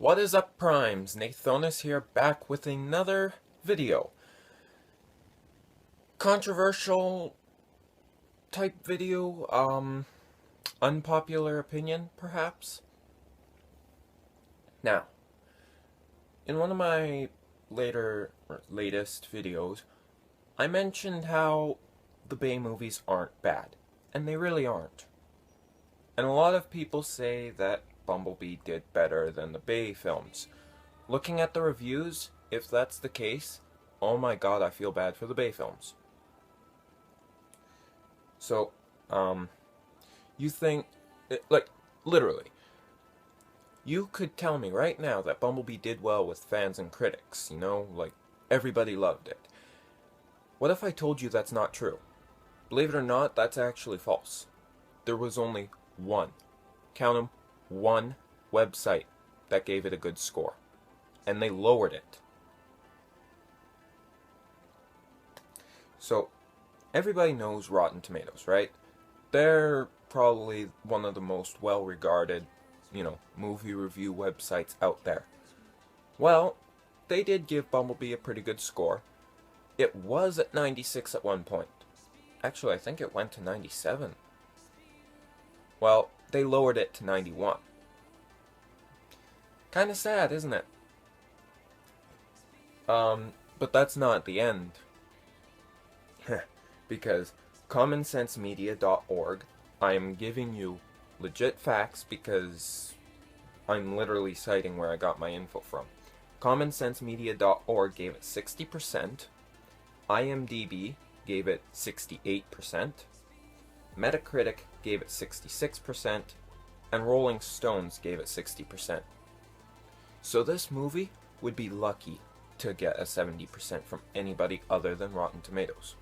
What is up, Primes? Nathonis here, back with another video. Controversial type video, unpopular opinion, perhaps? Now, in one of my latest videos, I mentioned how the Bay movies aren't bad, and they really aren't. And a lot of people say that Bumblebee did better than the Bay films. Looking at the reviews, if that's the case, oh my god, I feel bad for the Bay films. So, you think, like, literally, you could tell me right now that Bumblebee did well with fans and critics, you know, like, everybody loved it. What if I told you that's not true? Believe it or not, that's actually false. There was only one, count 'em, one website that gave it a good score, and they lowered it. So, everybody knows Rotten Tomatoes, right? They're probably one of the most well-regarded, movie review websites out there. Well, they did give Bumblebee a pretty good score. It was at 96 at one point. Actually, I think it went to 97. Well, they lowered it to 91. Kinda sad, isn't it? But that's not the end. Because commonsensemedia.org, I am giving you legit facts because I'm literally citing where I got my info from. commonsensemedia.org gave it 60%, IMDb gave it 68%, Metacritic gave it 66%, and Rolling Stones gave it 60%. So this movie would be lucky to get a 70% from anybody other than Rotten Tomatoes.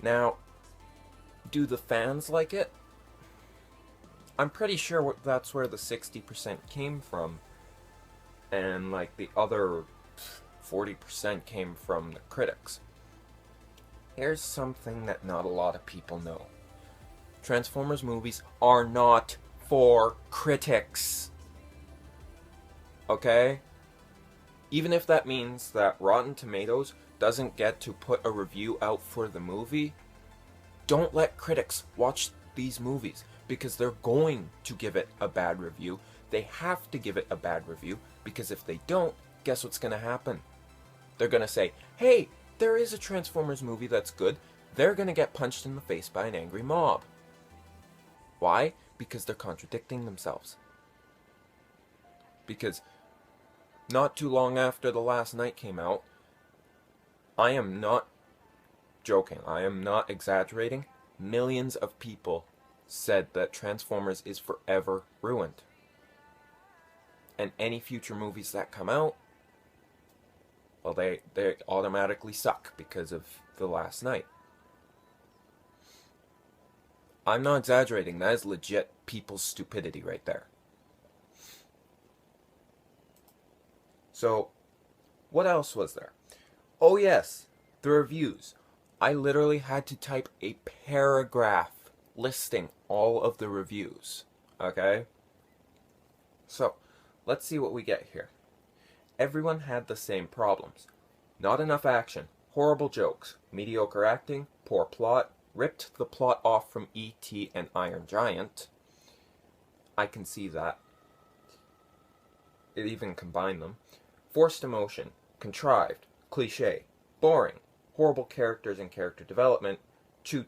Now, do the fans like it? I'm pretty sure that's where the 60% came from, and like the other 40% came from the critics. Here's something that not a lot of people know. Transformers movies are not for critics. Okay? Even if that means that Rotten Tomatoes doesn't get to put a review out for the movie, don't let critics watch these movies because they're going to give it a bad review. They have to give it a bad review because if they don't, guess what's going to happen? They're going to say, hey, there is a Transformers movie that's good. They're going to get punched in the face by an angry mob. Why? Because they're contradicting themselves. Because not too long after The Last Night came out, I am not joking, I am not exaggerating, millions of people said that Transformers is forever ruined. And any future movies that come out, well, they automatically suck because of The Last Night. I'm not exaggerating, that is legit people's stupidity right there. So, what else was there? Oh yes, the reviews. I literally had to type a paragraph listing all of the reviews. Okay? So, let's see what we get here. Everyone had the same problems. Not enough action, horrible jokes, mediocre acting, poor plot, ripped the plot off from E.T. and Iron Giant. I can see that. It even combined them. Forced emotion, contrived, cliché, boring, horrible characters and character development, too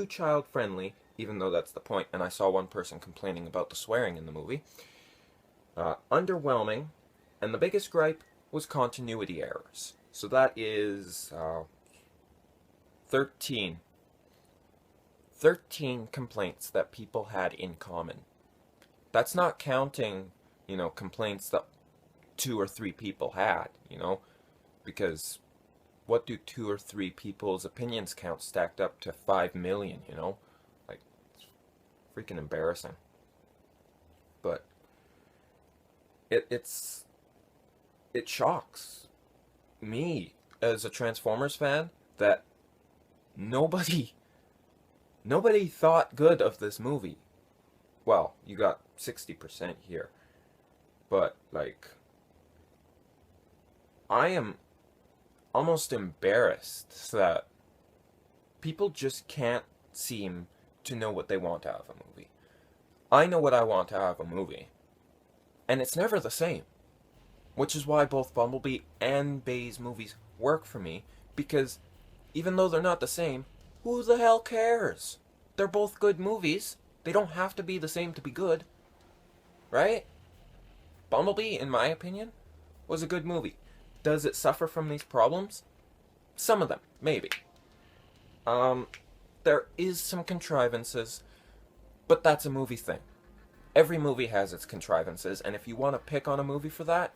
child-friendly, even though that's the point, and I saw one person complaining about the swearing in the movie. Underwhelming, and the biggest gripe was continuity errors. So that is 13 complaints that people had in common. That's not counting, complaints that 2 or 3 people had, because what do 2 or 3 people's opinions count stacked up to 5 million, Like, it's freaking embarrassing. But it shocks me as a Transformers fan that nobody thought good of this movie. Well, you got 60% here. but like I am almost embarrassed that people just can't seem to know what they want out of a movie. I know what I want out of a movie, and it's never the same. Which is why both Bumblebee and Bay's movies work for me, because even though they're not the same, who the hell cares? They're both good movies. They don't have to be the same to be good. Right? Bumblebee, in my opinion, was a good movie. Does it suffer from these problems? Some of them, maybe. There is some contrivances, but that's a movie thing. Every movie has its contrivances, and if you want to pick on a movie for that,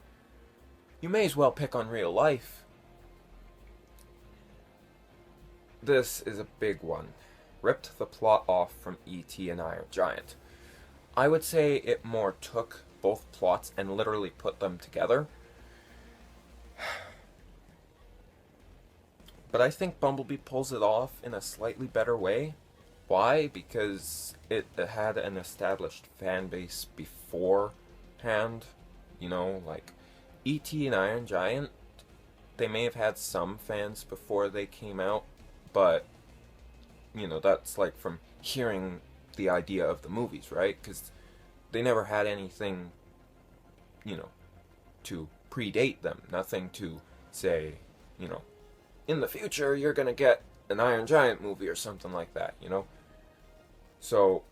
you may as well pick on real life. This is a big one. Ripped the plot off from E.T. and Iron Giant. I would say it more took both plots and literally put them together. But I think Bumblebee pulls it off in a slightly better way. Why? Because it had an established fan base beforehand. You know, like E.T. and Iron Giant, they may have had some fans before they came out, but, you know, that's like from hearing the idea of the movies, right? Because they never had anything, you know, to predate them. Nothing to say, you know, in the future you're gonna get an Iron Giant movie or something like that, you know? So,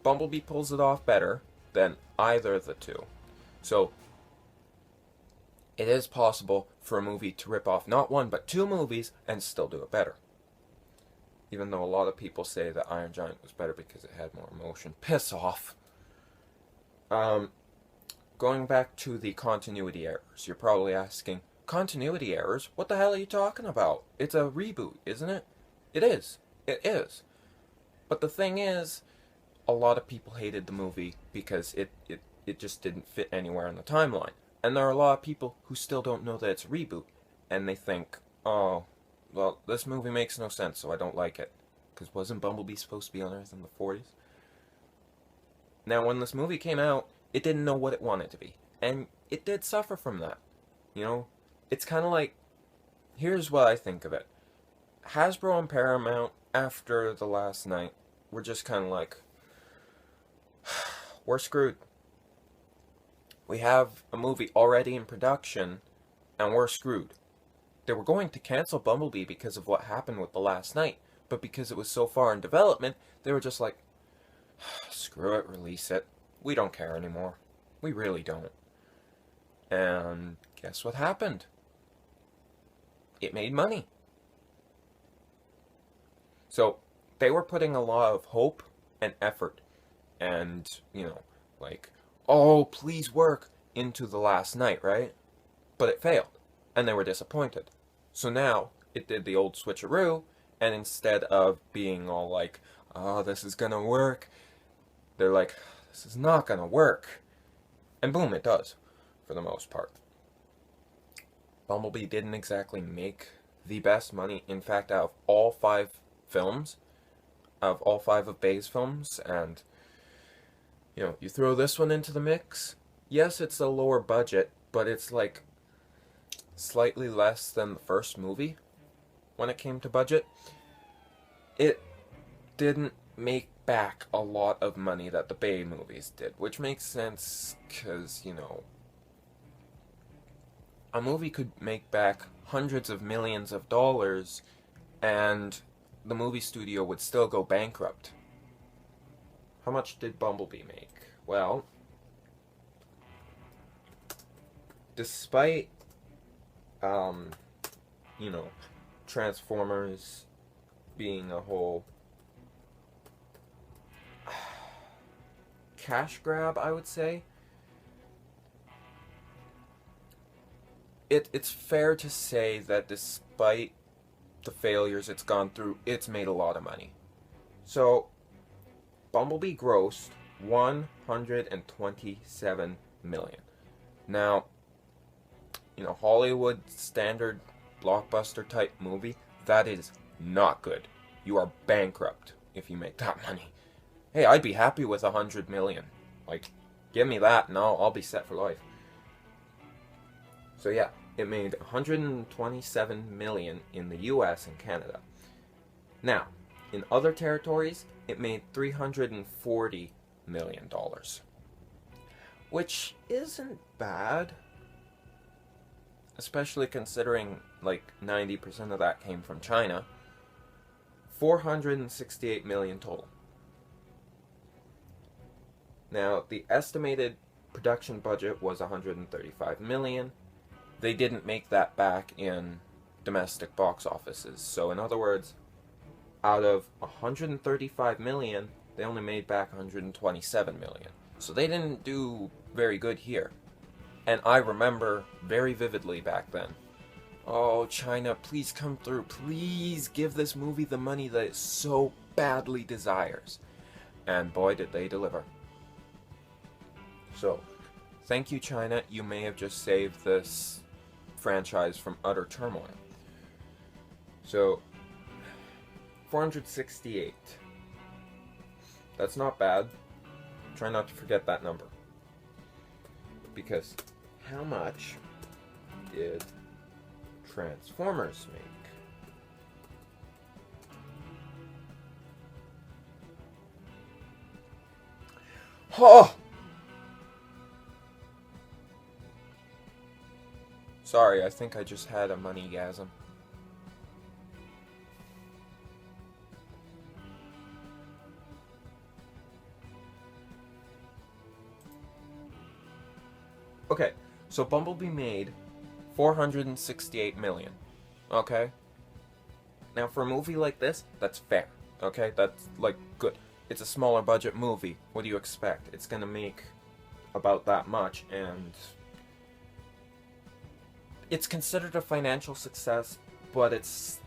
Bumblebee pulls it off better than either of the two. So, it is possible for a movie to rip off not one but two movies and still do it better. Even though a lot of people say that Iron Giant was better because it had more emotion. Piss off. Going back to the continuity errors, you're probably asking, continuity errors? What the hell are you talking about? It's a reboot, isn't it? It is. It is. But the thing is, a lot of people hated the movie because it just didn't fit anywhere in the timeline. And there are a lot of people who still don't know that it's a reboot. And they think, oh, well, this movie makes no sense, so I don't like it. Because wasn't Bumblebee supposed to be on Earth in the 40s? Now, when this movie came out, it didn't know what it wanted to be. And it did suffer from that. You know, it's kind of like, here's what I think of it. Hasbro and Paramount, after The Last Night, were just kind of like, we're screwed. We have a movie already in production, and we're screwed. They were going to cancel Bumblebee because of what happened with The Last Night, but because it was so far in development, they were just like, screw it, release it. We don't care anymore. We really don't. And guess what happened? It made money. So, they were putting a lot of hope and effort and, you know, like, oh, please work into The Last Night, right? But it failed, and they were disappointed. So now, it did the old switcheroo, and instead of being all like, oh, this is gonna work, they're like, this is not gonna work. And boom, it does, for the most part. Bumblebee didn't exactly make the best money. In fact, out of all 5 films, out of all 5 of Bay's films, and you know, you throw this one into the mix, yes, it's a lower budget, but it's like slightly less than the first movie when it came to budget. It didn't make back a lot of money that the Bay movies did, which makes sense because, you know, a movie could make back hundreds of millions of dollars and the movie studio would still go bankrupt. How much did Bumblebee make? Well, despite, you know, Transformers being a whole cash grab, I would say, it's fair to say that despite the failures it's gone through, it's made a lot of money. So, Bumblebee grossed $127 million. Now, you know, Hollywood standard blockbuster type movie, that is not good. You are bankrupt if you make that money. Hey, I'd be happy with $100 million. Like, Give me that and I'll be set for life. So yeah, it made 127 million in the US and Canada. Now, in other territories, it made $340 million. Which isn't bad, especially considering like 90% of that came from China. 468 million total. Now, the estimated production budget was 135 million. They didn't make that back in domestic box offices. So in other words, out of 135 million, they only made back 127 million. So they didn't do very good here. And I remember very vividly back then, oh, China, please come through. Please give this movie the money that it so badly desires. And boy, did they deliver. So, thank you, China. You may have just saved this franchise from utter turmoil. So, 468. That's not bad. Try not to forget that number. Because how much did Transformers make? Oh! Sorry, I think I just had a money-gasm. Okay, so Bumblebee made 468 million. Okay? Now for a movie like this, that's fair. Okay? That's like good. It's a smaller budget movie. What do you expect? It's gonna make about that much, and it's considered a financial success, but it's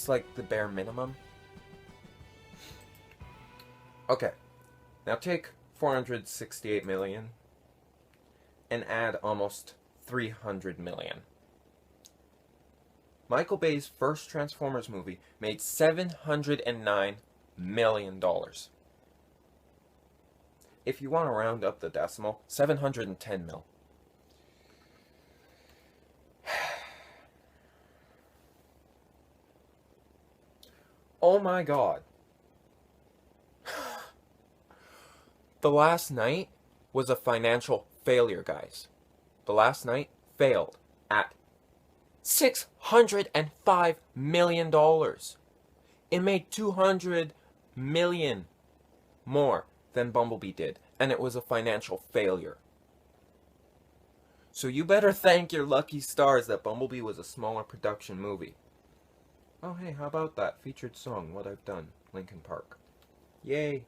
like the bare minimum. Okay. Now take 468 million and add almost 300 million. Michael Bay's first Transformers movie made $709 million. If you want to round up the decimal, 710 mil. Oh my god. The Last Night was a financial failure, guys. The Last Night failed at $605 million. It made 200 million more than Bumblebee did, and it was a financial failure. So you better thank your lucky stars that Bumblebee was a smaller production movie. Oh hey, how about that featured song, What I've Done, Linkin Park. Yay.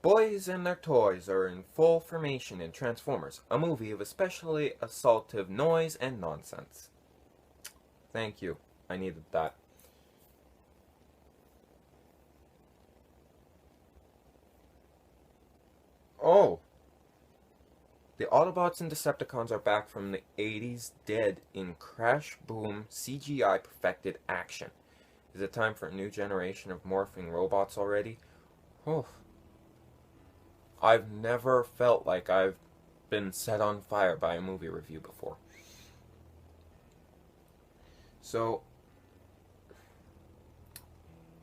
Boys and their toys are in full formation in Transformers, a movie of especially assaultive noise and nonsense. Thank you. I needed that. Oh! The Autobots and Decepticons are back from the 80s, dead in crash boom CGI perfected action. Is it time for a new generation of morphing robots already? Oh. I've never felt like I've been set on fire by a movie review before. So,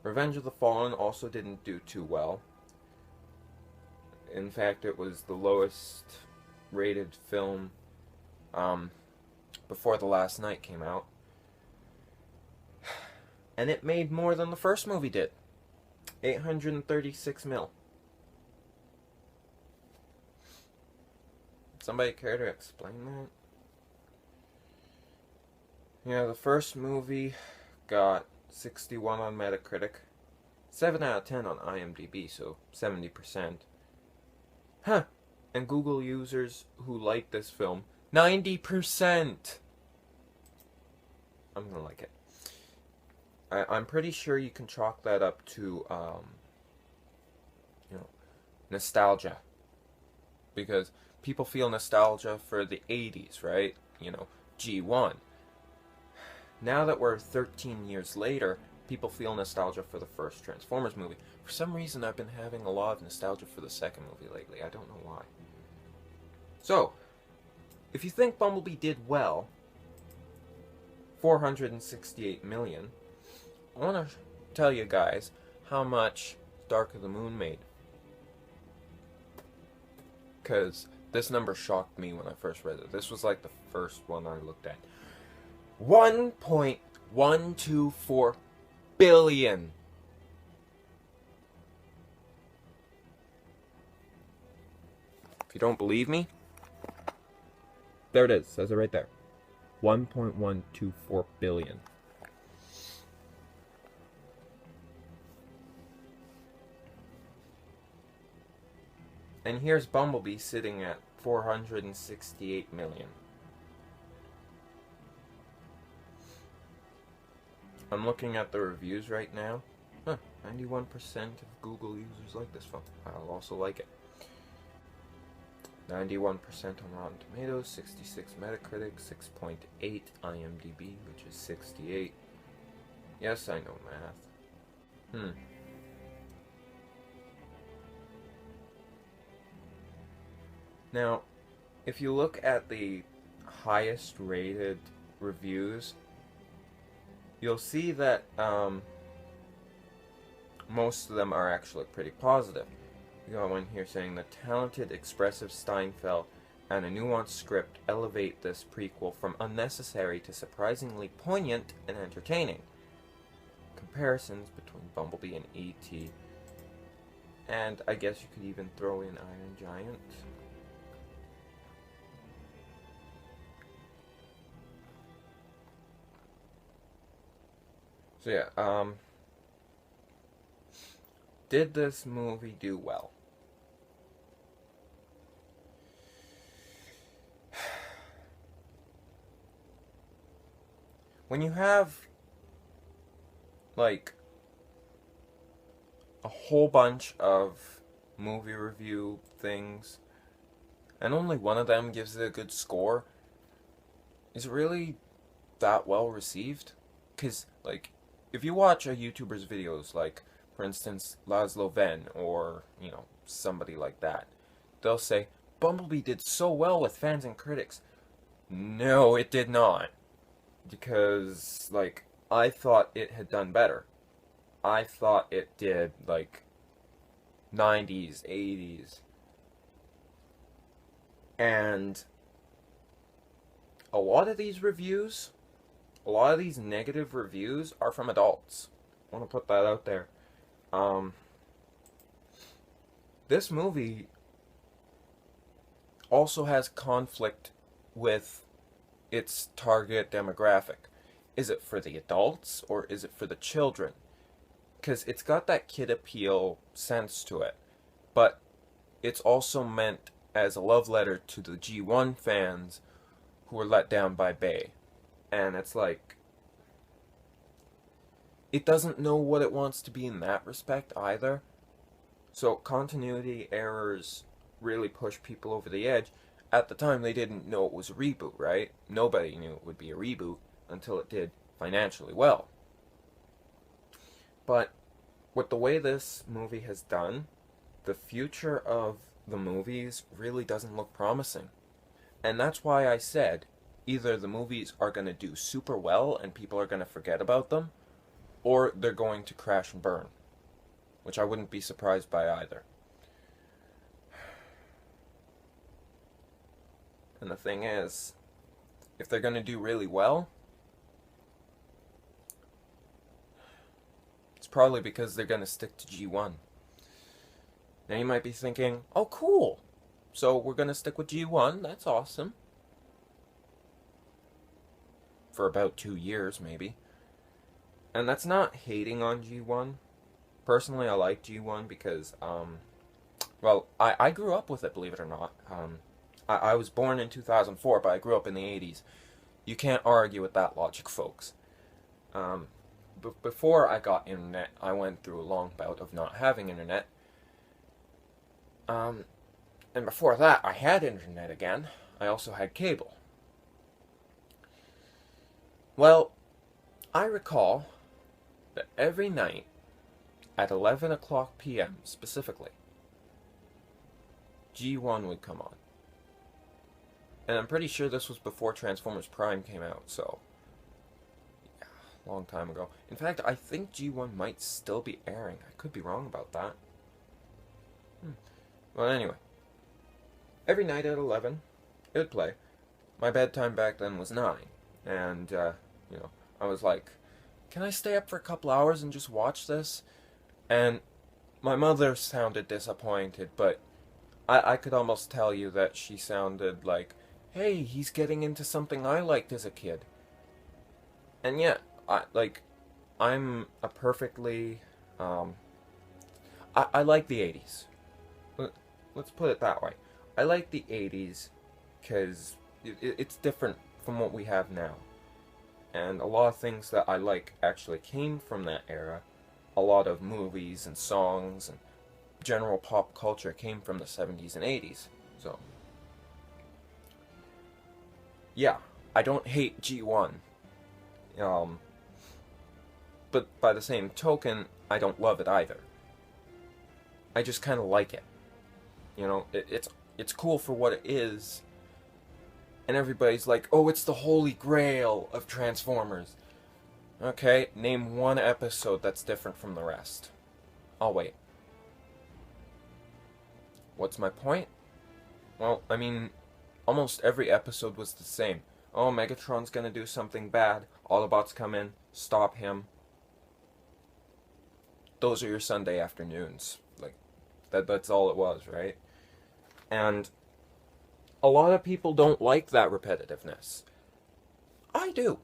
Revenge of the Fallen also didn't do too well. In fact, it was the lowest rated film before The Last Night came out. And it made more than the first movie did. 836 mil. Somebody care to explain that? Yeah, the first movie got 61 on Metacritic, 7 out of 10 on IMDb, so 70%. Huh. And Google users who like this film, 90%! I'm gonna like it. I'm pretty sure you can chalk that up to, nostalgia. Because people feel nostalgia for the 80s, right? G1. Now that we're 13 years later, people feel nostalgia for the first Transformers movie. For some reason, I've been having a lot of nostalgia for the second movie lately. I don't know why. So, if you think Bumblebee did well, 468 million, I want to tell you guys how much Dark of the Moon made. Because this number shocked me when I first read it. This was like the first one I looked at. 1.124 billion. If you don't believe me, there it is. Says it right there. 1.124 billion. And here's Bumblebee sitting at 468 million. I'm looking at the reviews right now. 91% of Google users like this phone. I'll also like it. 91% on Rotten Tomatoes, 66 Metacritic, 6.8 IMDb, which is 68. Yes, I know math. Now, if you look at the highest rated reviews, you'll see that most of them are actually pretty positive. You got one here saying the talented, expressive Steinfeld and a nuanced script elevate this prequel from unnecessary to surprisingly poignant and entertaining. Comparisons between Bumblebee and E.T. And I guess you could even throw in Iron Giant. So yeah, did this movie do well? When you have, like, a whole bunch of movie review things, and only one of them gives it a good score, is it really that well received? Because, like, if you watch a YouTuber's videos, like, for instance, Laszlo Venn, or, you know, somebody like that, they'll say, Bumblebee did so well with fans and critics. No, it did not. Because, like, I thought it had done better. I thought it did, like, 90s, 80s. And a lot of these reviews, a lot of these negative reviews are from adults. I want to put that out there. This movie also has conflict with its target demographic. Is it for the adults or is it for the children? Because it's got that kid appeal sense to it, but it's also meant as a love letter to the G1 fans who were let down by Bay. And it's like, it doesn't know what it wants to be in that respect either. So continuity errors really push people over the edge. At the time, they didn't know it was a reboot, right? Nobody knew it would be a reboot until it did financially well. But with the way this movie has done, the future of the movies really doesn't look promising. And that's why I said, either the movies are going to do super well and people are going to forget about them, or they're going to crash and burn. Which I wouldn't be surprised by either. And the thing is, if they're going to do really well, it's probably because they're going to stick to G1. Now you might be thinking, oh cool, so we're going to stick with G1, that's awesome. For about 2 years, maybe. And that's not hating on G1. Personally, I like G1 because, well, I grew up with it, believe it or not. I was born in 2004, but I grew up in the 80s. You can't argue with that logic, folks. Before I got internet, I went through a long bout of not having internet. And before that, I had internet again. I also had cable. Well, I recall that every night at 11 o'clock p.m. specifically, G1 would come on. And I'm pretty sure this was before Transformers Prime came out, so yeah, long time ago. In fact, I think G1 might still be airing. I could be wrong about that. Well, anyway, every night at 11, it would play. My bedtime back then was 9, and, I was like, can I stay up for a couple hours and just watch this? And my mother sounded disappointed, but I could almost tell you that she sounded like, hey, he's getting into something I liked as a kid. And yet, I'm a perfectly, I like the 80s. Let's put it that way. I like the 80s because it's different from what we have now. And a lot of things that I like actually came from that era. A lot of movies and songs and general pop culture came from the 70s and 80s. So, yeah, I don't hate G1. But by the same token, I don't love it either. I just kind of like it. It's cool for what it is. And everybody's like, oh, it's the holy grail of Transformers. Okay, name one episode that's different from the rest. I'll wait. What's my point? Well, I mean, almost every episode was the same. Oh, Megatron's gonna do something bad. Autobots come in, stop him. Those are your Sunday afternoons. That's all it was, right? And a lot of people don't like that repetitiveness. I do.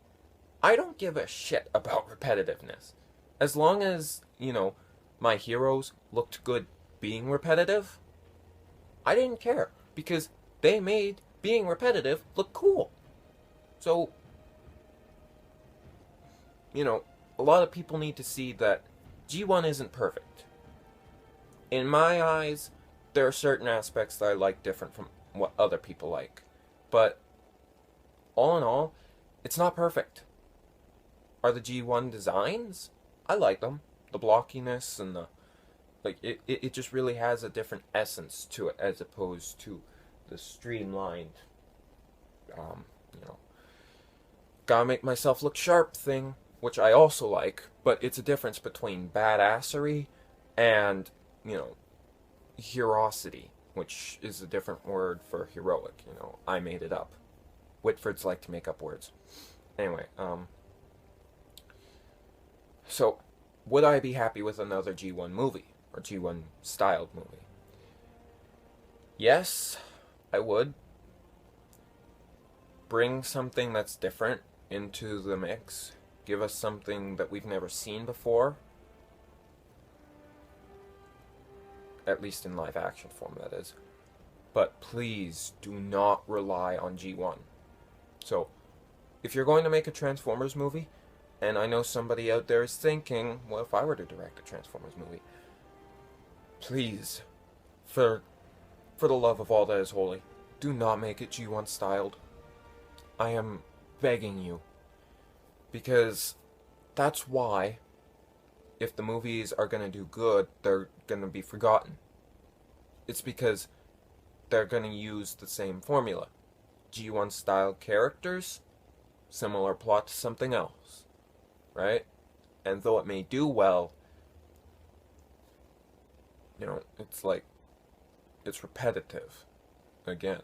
I don't give a shit about repetitiveness. As long as, my heroes looked good being repetitive, I didn't care. Because they made being repetitive look cool. So, a lot of people need to see that G1 isn't perfect. In my eyes, there are certain aspects that I like different from what other people like. But, all in all, it's not perfect. Are the G1 designs? I like them. The blockiness and it just really has a different essence to it as opposed to the streamlined, gotta make myself look sharp thing, which I also like, but it's a difference between badassery and, heroicity, which is a different word for heroic, I made it up. Whitfords like to make up words. Anyway, so, would I be happy with another G1 movie? Or G1 styled movie? Yes, I would. Bring something that's different into the mix. Give us something that we've never seen before. At least in live action form, that is. But please do not rely on G1. So, if you're going to make a Transformers movie, and I know somebody out there is thinking, well, if I were to direct a Transformers movie, please, for the love of all that is holy, do not make it G1 styled. I am begging you. Because that's why, if the movies are going to do good, they're going to be forgotten. It's because they're going to use the same formula. G1 style characters, similar plot to something else. Right? And though it may do well, it's repetitive. Again.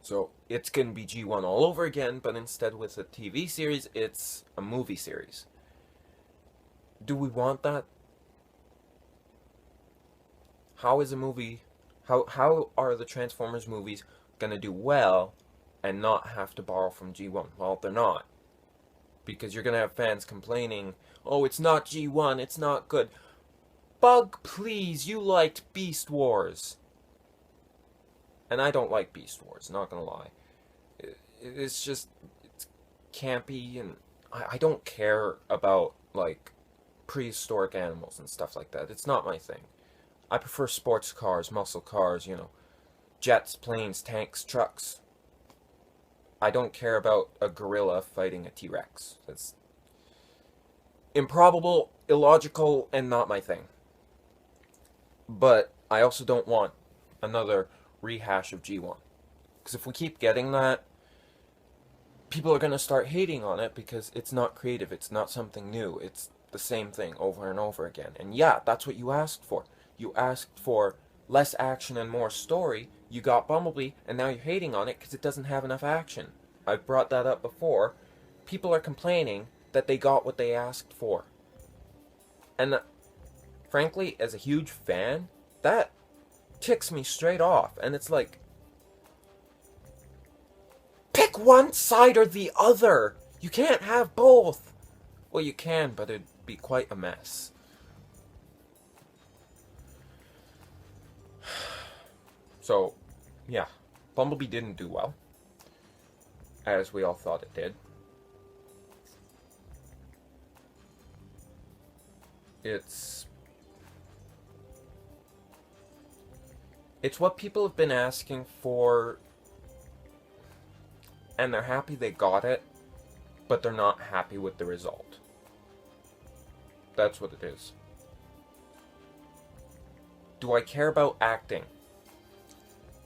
So, it's going to be G1 all over again, but instead with a TV series, it's a movie series. Do we want that? How is a movie... How are the Transformers movies going to do well and not have to borrow from G1? Well, they're not. Because you're going to have fans complaining, oh, it's not G1, it's not good. Bug, please, you liked Beast Wars. And I don't like Beast Wars, not gonna lie. It's campy, and I don't care about, prehistoric animals and stuff like that. It's not my thing. I prefer sports cars, muscle cars, jets, planes, tanks, trucks. I don't care about a gorilla fighting a T-Rex. improbable, illogical, and not my thing. But I also don't want another rehash of G1. Because if we keep getting that, people are going to start hating on it because it's not creative, it's not something new, it's the same thing over and over again. And yeah, that's what you asked for. You asked for less action and more story. You got Bumblebee, and now you're hating on it because it doesn't have enough action. I've brought that up before. People are complaining that they got what they asked for. And frankly, as a huge fan, that ticks me straight off. And it's like, pick one side or the other. You can't have both. Well, you can, but it'd be quite a mess. So, yeah, Bumblebee didn't do well, as we all thought it did. It's what people have been asking for, and they're happy they got it, but they're not happy with the result. That's what it is. Do I care about acting?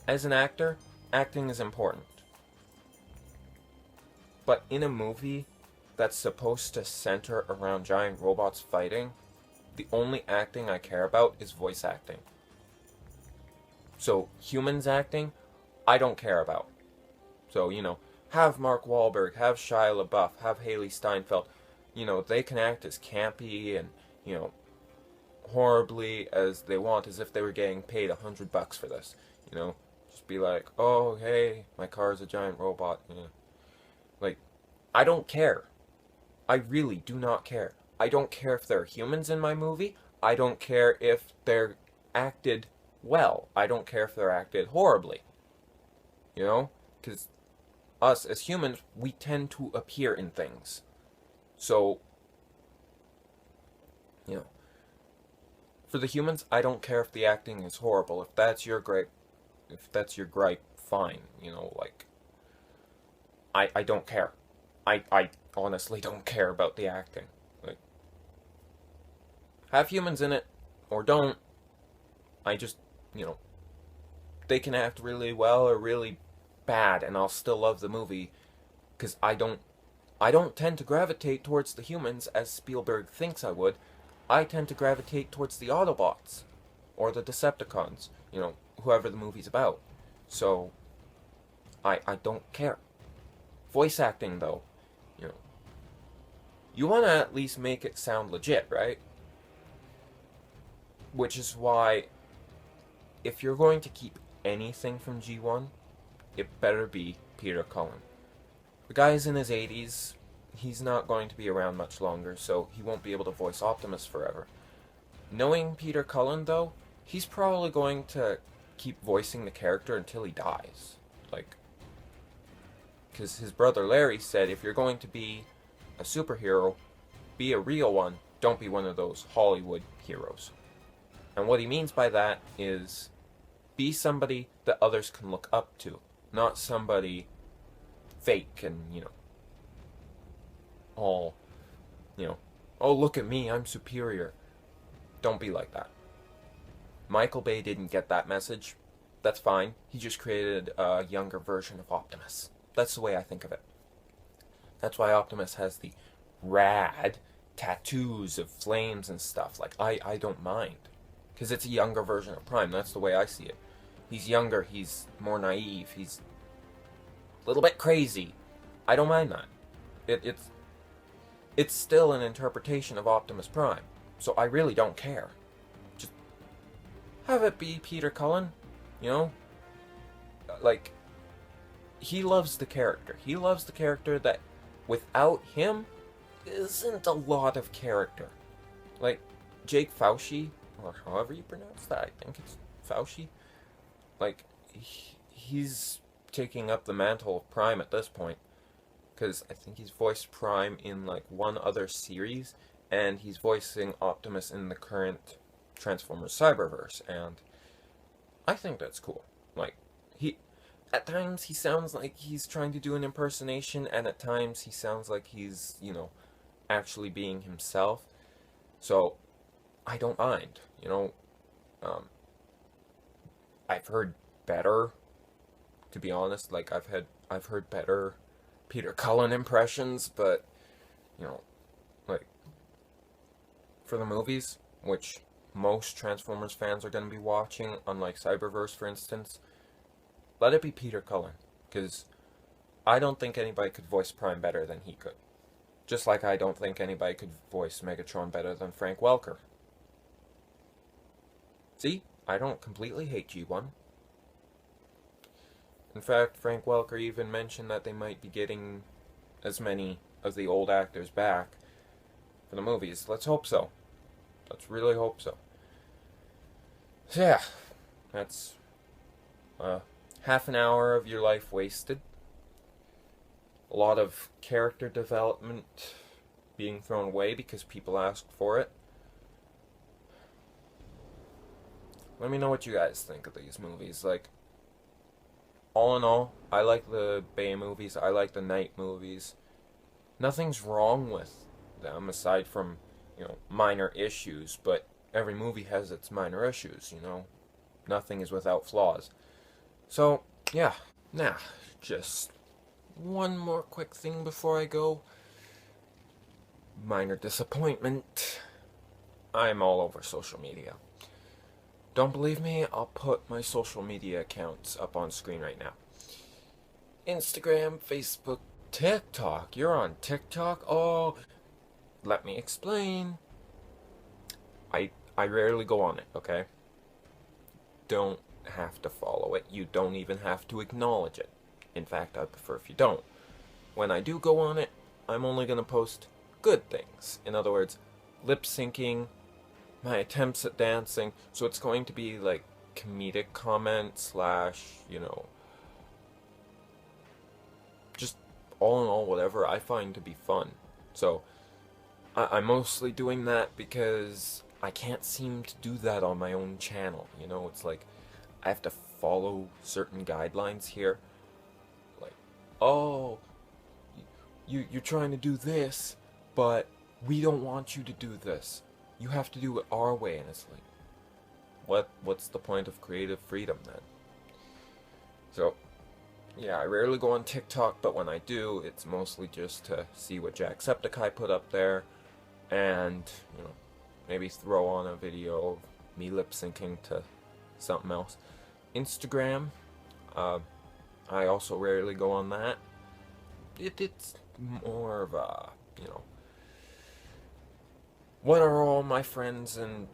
As an actor, acting is important. But in a movie that's supposed to center around giant robots fighting, the only acting I care about is voice acting. So, humans acting, I don't care about. So, have Mark Wahlberg, have Shia LaBeouf, have Haley Steinfeld. They can act as campy and, horribly as they want, as if they were getting paid $100 for this. Just be like, oh, hey, my car's a giant robot. Like, I don't care. I really do not care. I don't care if there are humans in my movie. I don't care if they're acted well. I don't care if they're acted horribly. Because us as humans, we tend to appear in things. So, for the humans, I don't care if the acting is horrible. If that's your gripe, fine. I don't care. I honestly don't care about the acting. Like, have humans in it, or don't. I just, they can act really well or really bad, and I'll still love the movie, because I don't tend to gravitate towards the humans as Spielberg thinks I would. I tend to gravitate towards the Autobots, or the Decepticons, whoever the movie's about. So, I don't care. Voice acting, though, you want to at least make it sound legit, right? Which is why, if you're going to keep anything from G1, it better be Peter Cullen. The guy's in his 80s. He's not going to be around much longer, so he won't be able to voice Optimus forever. Knowing Peter Cullen, though, he's probably going to keep voicing the character until he dies. Because his brother Larry said, if you're going to be a superhero, be a real one. Don't be one of those Hollywood heroes. And what he means by that is, be somebody that others can look up to, not somebody fake and, all, oh, look at me, I'm superior. Don't be like that. Michael Bay didn't get that message. That's fine. He just created a younger version of Optimus. That's the way I think of it. That's why Optimus has the rad tattoos of flames and stuff. I don't mind. Because it's a younger version of Prime. That's the way I see it. He's younger. He's more naive. He's a little bit crazy. I don't mind that. It's still an interpretation of Optimus Prime. So I really don't care. Just have it be Peter Cullen. He loves the character. He loves the character that, without him, isn't a lot of character. Like, Jake Fauci, or however you pronounce that, I think it's Fauci. He's taking up the mantle of Prime at this point. Because I think he's voiced Prime in, one other series, and he's voicing Optimus in the current Transformers Cyberverse, and I think that's cool. At times he sounds like he's trying to do an impersonation, and at times he sounds like he's, actually being himself. So I don't mind. Um, I've heard better, to be honest. Like I've heard better Peter Cullen impressions, but you know, like for the movies, which most Transformers fans are going to be watching, unlike Cyberverse, for instance, let it be Peter Cullen, because I don't think anybody could voice Prime better than he could. Just like I don't think anybody could voice Megatron better than Frank Welker. See, I don't completely hate G1. In fact, Frank Welker even mentioned that they might be getting as many of the old actors back for the movies. Let's hope so. Let's really hope so. So yeah, that's half an hour of your life wasted. A lot of character development being thrown away because people asked for it. Let me know what you guys think of these movies. Like, all in all, I like the Bay movies. I like the Night movies. Nothing's wrong with them aside from, minor issues, but every movie has its minor issues. Nothing is without flaws. So, yeah. Now, just one more quick thing before I go. Minor disappointment. I'm all over social media. Don't believe me? I'll put my social media accounts up on screen right now. Instagram, Facebook, TikTok. You're on TikTok? Oh, let me explain. I rarely go on it, okay? Don't have to follow it. You don't even have to acknowledge it. In fact, I prefer if you don't. When I do go on it, I'm only going to post good things. In other words, lip syncing, my attempts at dancing. So it's going to be like comedic comment slash, just all in all, whatever I find to be fun. So I'm mostly doing that because I can't seem to do that on my own channel. It's like I have to follow certain guidelines here. Like, oh, you're trying to do this, but we don't want you to do this. You have to do it our way, and it's like, what's the point of creative freedom then? So, yeah, I rarely go on TikTok, but when I do, it's mostly just to see what Jacksepticeye put up there, and, maybe throw on a video of me lip syncing to something else. Instagram, I also rarely go on that. It's more of a, what are all my friends and,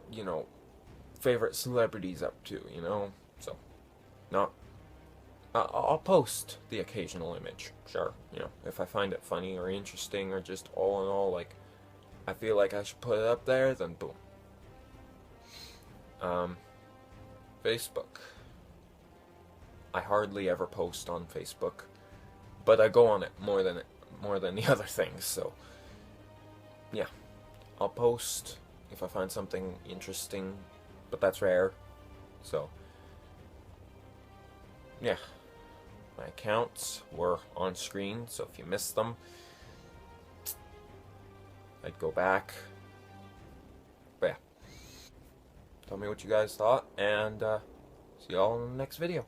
favorite celebrities up to, So, not. I'll post the occasional image, sure, if I find it funny or interesting or just all in all, like, I feel like I should put it up there, then boom. Facebook. I hardly ever post on Facebook, but I go on it more than the other things, so yeah. I'll post if I find something interesting, but that's rare. So yeah. My accounts were on screen, so if you missed them, I'd go back. But yeah. Tell me what you guys thought, and see y'all in the next video.